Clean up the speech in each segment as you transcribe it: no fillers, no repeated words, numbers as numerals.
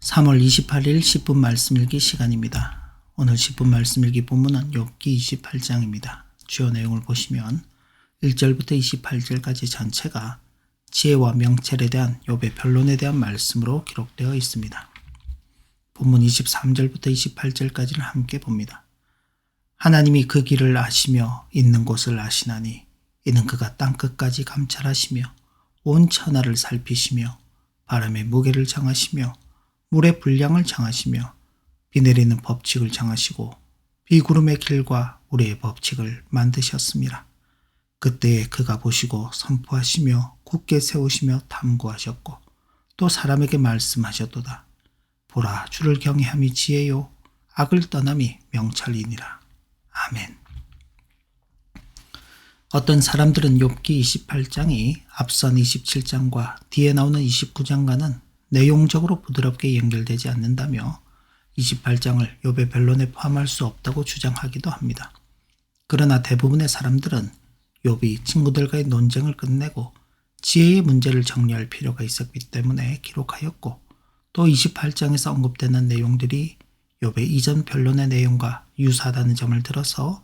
3월 28일 10분 말씀 읽기 시간입니다. 오늘 10분 말씀 읽기 본문은 욥기 28장입니다. 주요 내용을 보시면 1절부터 28절까지 전체가 지혜와 명철에 대한 욥의 변론에 대한 말씀으로 기록되어 있습니다. 본문 23절부터 28절까지를 함께 봅니다. 하나님이 그 길을 아시며 있는 곳을 아시나니 이는 그가 땅끝까지 감찰하시며 온 천하를 살피시며 바람의 무게를 정하시며 물의 분량을 정하시며 비 내리는 법칙을 정하시고 비구름의 길과 우레의 법칙을 만드셨습니다. 그때에 그가 보시고 선포하시며 굳게 세우시며 탐구하셨고 또 사람에게 말씀하셨도다. 보라, 주를 경외함이 지혜요 악을 떠남이 명철이니라. 아멘. 어떤 사람들은 욥기 28장이 앞선 27장과 뒤에 나오는 29장과는 내용적으로 부드럽게 연결되지 않는다며 28장을 욥의 변론에 포함할 수 없다고 주장하기도 합니다. 그러나 대부분의 사람들은 욥이 친구들과의 논쟁을 끝내고 지혜의 문제를 정리할 필요가 있었기 때문에 기록하였고 또 28장에서 언급되는 내용들이 욥의 이전 변론의 내용과 유사하다는 점을 들어서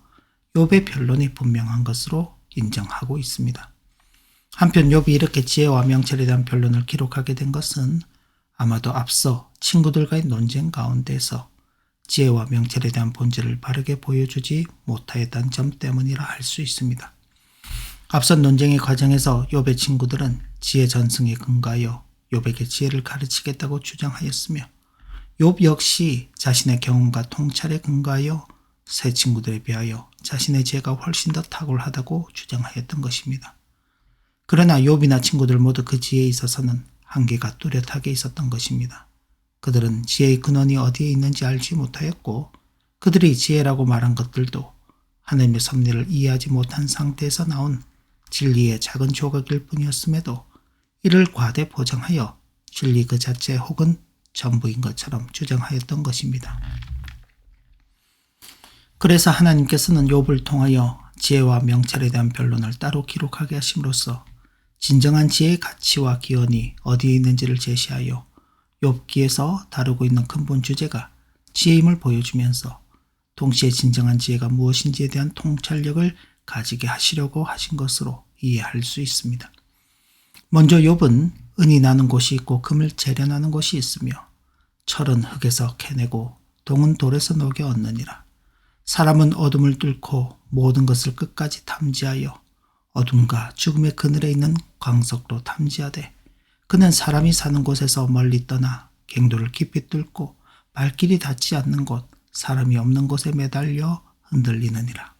욥의 변론이 분명한 것으로 인정하고 있습니다. 한편 욥이 이렇게 지혜와 명철에 대한 변론을 기록하게 된 것은 아마도 앞서 친구들과의 논쟁 가운데서 지혜와 명철에 대한 본질을 바르게 보여주지 못하였다는 점 때문이라 할 수 있습니다. 앞선 논쟁의 과정에서 욥의 친구들은 지혜 전승에 근거하여 욥에게 지혜를 가르치겠다고 주장하였으며 욥 역시 자신의 경험과 통찰에 근거하여 새 친구들에 비하여 자신의 지혜가 훨씬 더 탁월하다고 주장하였던 것입니다. 그러나 욥이나 친구들 모두 그 지혜에 있어서는 한계가 뚜렷하게 있었던 것입니다. 그들은 지혜의 근원이 어디에 있는지 알지 못하였고 그들이 지혜라고 말한 것들도 하나님의 섭리를 이해하지 못한 상태에서 나온 진리의 작은 조각일 뿐이었음에도 이를 과대 포장하여 진리 그 자체 혹은 전부인 것처럼 주장하였던 것입니다. 그래서 하나님께서는 욥을 통하여 지혜와 명철에 대한 변론을 따로 기록하게 하심으로써 진정한 지혜의 가치와 기원이 어디에 있는지를 제시하여 욥기에서 다루고 있는 근본 주제가 지혜임을 보여주면서 동시에 진정한 지혜가 무엇인지에 대한 통찰력을 가지게 하시려고 하신 것으로 이해할 수 있습니다. 먼저 욥은 은이 나는 곳이 있고 금을 재련하는 곳이 있으며 철은 흙에서 캐내고 동은 돌에서 녹여 얻느니라. 사람은 어둠을 뚫고 모든 것을 끝까지 탐지하여 어둠과 죽음의 그늘에 있는 광석로 탐지하되 그는 사람이 사는 곳에서 멀리 떠나 갱도를 깊이 뚫고 발길이 닿지 않는 곳 사람이 없는 곳에 매달려 흔들리느니라.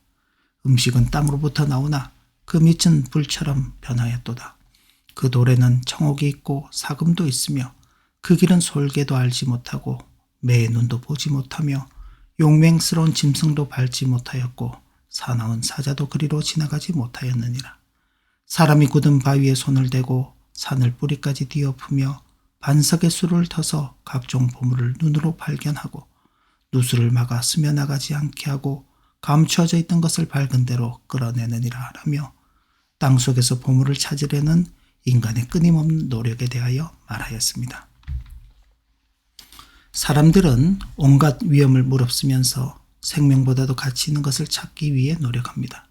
음식은 땅으로부터 나오나 그 밑은 불처럼 변하였도다. 그 돌에는 청옥이 있고 사금도 있으며 그 길은 솔개도 알지 못하고 매의 눈도 보지 못하며 용맹스러운 짐승도 밟지 못하였고 사나운 사자도 그리로 지나가지 못하였느니라. 사람이 굳은 바위에 손을 대고 산을 뿌리까지 뒤엎으며 반석의 수를 터서 각종 보물을 눈으로 발견하고 누수를 막아 스며나가지 않게 하고 감추어져 있던 것을 밝은 대로 끌어내느니라 라며 땅속에서 보물을 찾으려는 인간의 끊임없는 노력에 대하여 말하였습니다. 사람들은 온갖 위험을 무릅쓰면서 생명보다도 가치 있는 것을 찾기 위해 노력합니다.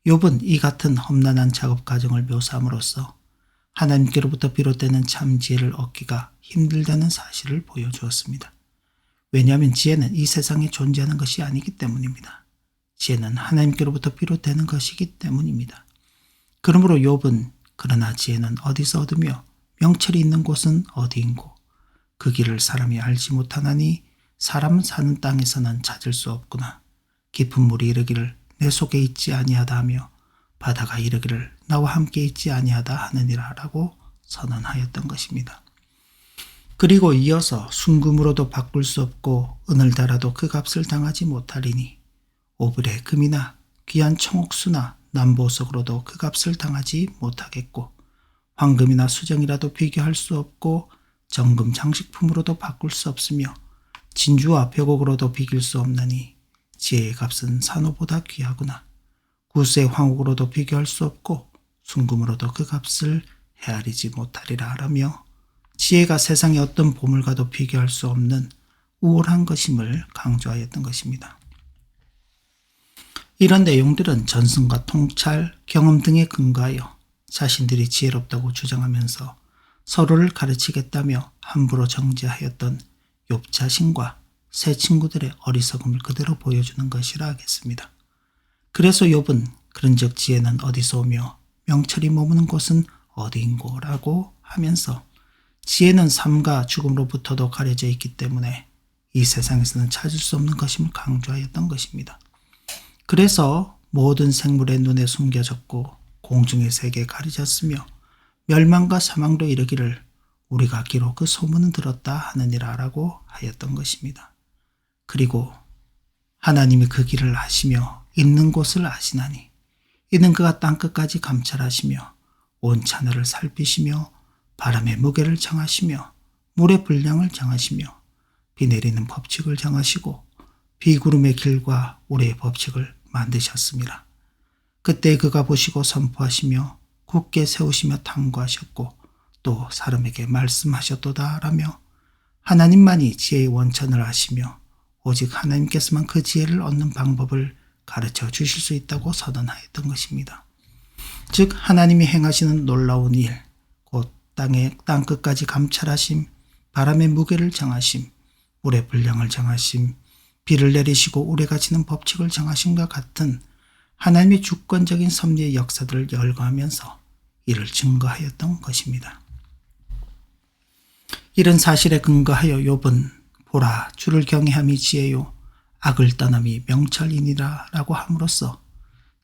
욥은 이 같은 험난한 작업 과정을 묘사함으로써 하나님께로부터 비롯되는 참 지혜를 얻기가 힘들다는 사실을 보여주었습니다. 왜냐하면 지혜는 이 세상에 존재하는 것이 아니기 때문입니다. 지혜는 하나님께로부터 비롯되는 것이기 때문입니다. 그러므로 욥은 그러나 지혜는 어디서 얻으며 명철이 있는 곳은 어디인고 그 길을 사람이 알지 못하나니 사람 사는 땅에서는 찾을 수 없구나. 깊은 물이 이르기를 내 속에 있지 아니하다 하며 바다가 이르기를 나와 함께 있지 아니하다 하느니라 라고 선언하였던 것입니다. 그리고 이어서 순금으로도 바꿀 수 없고 은을 달아도 그 값을 당하지 못하리니 오블의 금이나 귀한 청옥수나 남보석으로도 그 값을 당하지 못하겠고 황금이나 수정이라도 비교할 수 없고 정금 장식품으로도 바꿀 수 없으며 진주와 벽옥으로도 비길 수 없나니 지혜의 값은 산호보다 귀하구나. 구스의 황옥으로도 비교할 수 없고 순금으로도 그 값을 헤아리지 못하리라 라며 지혜가 세상의 어떤 보물과도 비교할 수 없는 우월한 것임을 강조하였던 것입니다. 이런 내용들은 전승과 통찰, 경험 등에 근거하여 자신들이 지혜롭다고 주장하면서 서로를 가르치겠다며 함부로 정죄하였던 욥 자신과 세 친구들의 어리석음을 그대로 보여주는 것이라 하겠습니다. 그래서 욥은 그런즉 지혜는 어디서 오며 명철이 머무는 곳은 어디인고라고 하면서 지혜는 삶과 죽음으로부터도 가려져 있기 때문에 이 세상에서는 찾을 수 없는 것임을 강조하였던 것입니다. 그래서 모든 생물의 눈에 숨겨졌고 공중의 세계에 가려졌으며 멸망과 사망도 이르기를 우리가 기로 그 소문은 들었다 하느니라 라고 하였던 것입니다. 그리고 하나님이 그 길을 아시며 있는 곳을 아시나니 이는 그가 땅끝까지 감찰하시며 온 하늘을 살피시며 바람의 무게를 정하시며 물의 분량을 정하시며 비 내리는 법칙을 정하시고 비구름의 길과 우레의 법칙을 만드셨습니다. 그때 그가 보시고 선포하시며 굳게 세우시며 탐구하셨고 또 사람에게 말씀하셨도다 라며 하나님만이 지혜의 원천을 아시며 오직 하나님께서만 그 지혜를 얻는 방법을 가르쳐 주실 수 있다고 선언하였던 것입니다. 즉 하나님이 행하시는 놀라운 일, 곧 땅의 땅끝까지 감찰하심, 바람의 무게를 정하심, 물의 분량을 정하심, 비를 내리시고 우레가 지는 법칙을 정하심과 같은 하나님의 주권적인 섭리의 역사들을 열거하면서 이를 증거하였던 것입니다. 이런 사실에 근거하여 욥은 보라 주를 경외함이 지혜요 악을 떠남이 명철이니라 라고 함으로써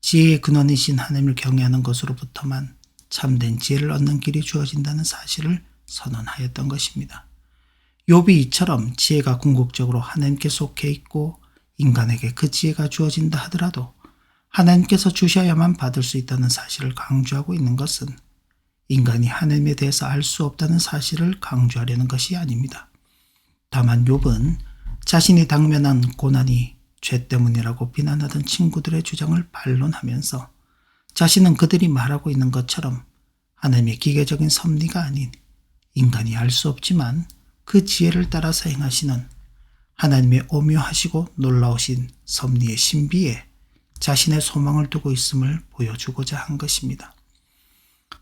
지혜의 근원이신 하나님을 경외하는 것으로부터만 참된 지혜를 얻는 길이 주어진다는 사실을 선언하였던 것입니다. 욥이 이처럼 지혜가 궁극적으로 하나님께 속해 있고 인간에게 그 지혜가 주어진다 하더라도 하나님께서 주셔야만 받을 수 있다는 사실을 강조하고 있는 것은 인간이 하나님에 대해서 알 수 없다는 사실을 강조하려는 것이 아닙니다. 다만 욥은 자신이 당면한 고난이 죄 때문이라고 비난하던 친구들의 주장을 반론하면서 자신은 그들이 말하고 있는 것처럼 하나님의 기계적인 섭리가 아닌 인간이 알 수 없지만 그 지혜를 따라서 행하시는 하나님의 오묘하시고 놀라우신 섭리의 신비에 자신의 소망을 두고 있음을 보여주고자 한 것입니다.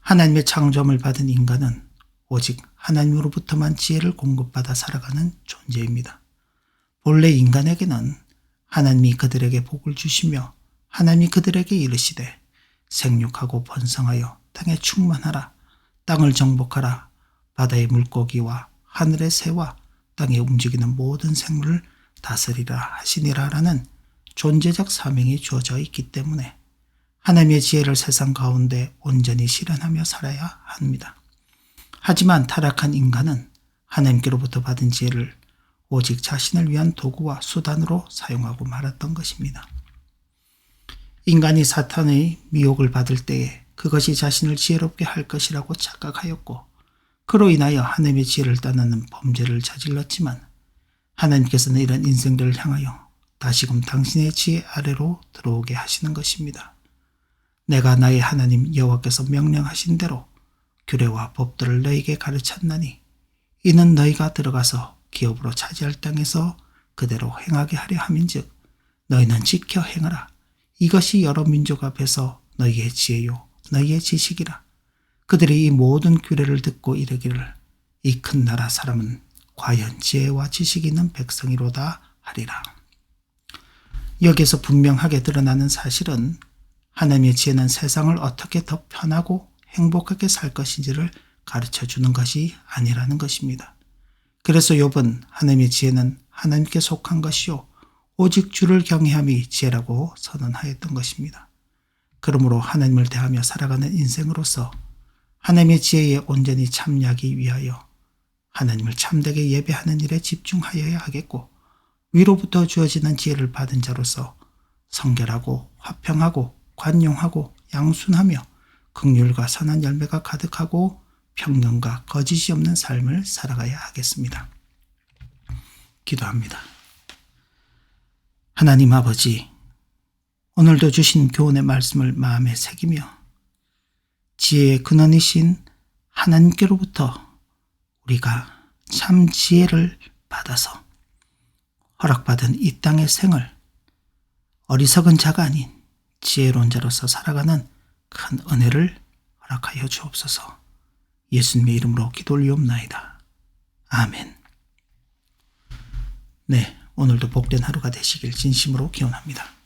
하나님의 창조함을 받은 인간은 오직 하나님으로부터만 지혜를 공급받아 살아가는 존재입니다. 본래 인간에게는 하나님이 그들에게 복을 주시며 하나님이 그들에게 이르시되 생육하고 번성하여 땅에 충만하라, 땅을 정복하라, 바다의 물고기와 하늘의 새와 땅에 움직이는 모든 생물을 다스리라 하시니라 라는 존재적 사명이 주어져 있기 때문에 하나님의 지혜를 세상 가운데 온전히 실현하며 살아야 합니다. 하지만 타락한 인간은 하나님께로부터 받은 지혜를 오직 자신을 위한 도구와 수단으로 사용하고 말았던 것입니다. 인간이 사탄의 미혹을 받을 때에 그것이 자신을 지혜롭게 할 것이라고 착각하였고 그로 인하여 하나님의 지혜를 떠나는 범죄를 저질렀지만 하나님께서는 이런 인생들을 향하여 다시금 당신의 지혜 아래로 들어오게 하시는 것입니다. 내가 나의 하나님 여호와께서 명령하신 대로 규례와 법도를 너희에게 가르쳤나니 이는 너희가 들어가서 기업으로 차지할 땅에서 그대로 행하게 하려 함인즉 너희는 지켜 행하라. 이것이 여러 민족 앞에서 너희의 지혜요 너희의 지식이라. 그들이 이 모든 규례를 듣고 이르기를 이 큰 나라 사람은 과연 지혜와 지식이 있는 백성이로다 하리라. 여기서 분명하게 드러나는 사실은 하나님의 지혜는 세상을 어떻게 더 편하고 행복하게 살 것인지를 가르쳐주는 것이 아니라는 것입니다. 그래서 욥은 하나님의 지혜는 하나님께 속한 것이요 오직 주를 경외함이 지혜라고 선언하였던 것입니다. 그러므로 하나님을 대하며 살아가는 인생으로서 하나님의 지혜에 온전히 참여하기 위하여 하나님을 참되게 예배하는 일에 집중하여야 하겠고 위로부터 주어지는 지혜를 받은 자로서 성결하고 화평하고 관용하고 양순하며 긍휼과 선한 열매가 가득하고 평등과 거짓이 없는 삶을 살아가야 하겠습니다. 기도합니다. 하나님 아버지, 오늘도 주신 교훈의 말씀을 마음에 새기며 지혜의 근원이신 하나님께로부터 우리가 참 지혜를 받아서 허락받은 이 땅의 생을 어리석은 자가 아닌 지혜로운 자로서 살아가는 큰 은혜를 허락하여 주옵소서. 예수님의 이름으로 기도 올리옵나이다. 아멘. 네, 오늘도 복된 하루가 되시길 진심으로 기원합니다.